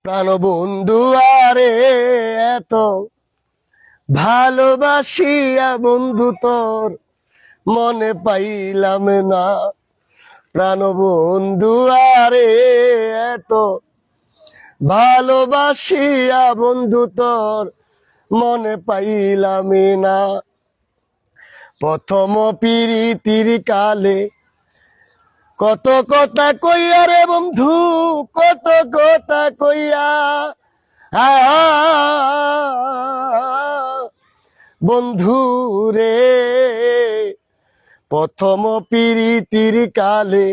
প্রাণবন্ধু আরে এত ভালোবাসিয়া বন্ধু তোর মনে পাইলাম না। প্রাণবন্ধু আরে এত ভালোবাসিয়া বন্ধু তোর মনে পাইলাম না। প্রথম প্রীতির কালে কত কথা কইয়া রে বন্ধু, কত কথা কইয়া বন্ধু রে। প্রথম প্রীতির কালে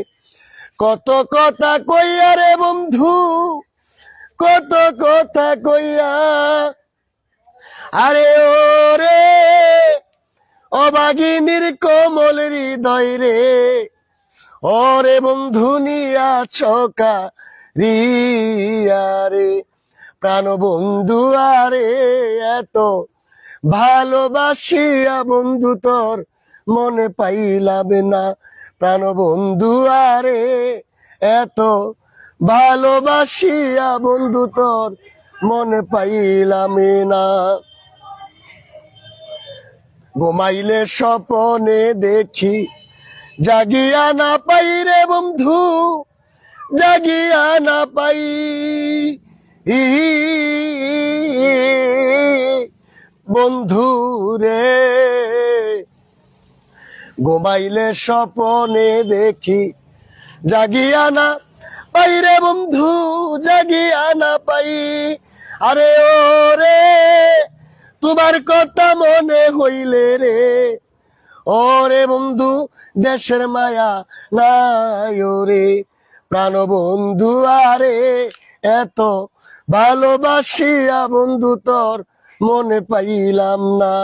কত কথা কইয়া রে বন্ধু, কত কথা কইয়া। আরে ওরে অবাগিনীর কোমল হৃদয় রে, ওরে বন্ধু নিয়া ছকা রিয়া রে। প্রাণ বন্ধু আরে এত ভালোবাসিয়া বন্ধু তোর মনে পাইলাম না। প্রাণ বন্ধু আরে এত ভালোবাসিয়া বন্ধু তোর মনে পাইলাম না। ঘুমাইলে স্বপনে দেখি জাগিয়া না পাই রে বন্ধু, জাগিয়া না পাই। বন্ধু রে ঘুমাইলে স্বপনে দেখি জাগিয়া না পাই রে বন্ধু, জাগিয়া না পাই। আরে ও রে তোমার কথা মনে হইলে রে, ওরে বন্ধু দেশের মায়া নাই রে। প্রাণ বন্ধু আরে এত ভালোবাসিয়া বন্ধু তোর মনে পাইলাম না।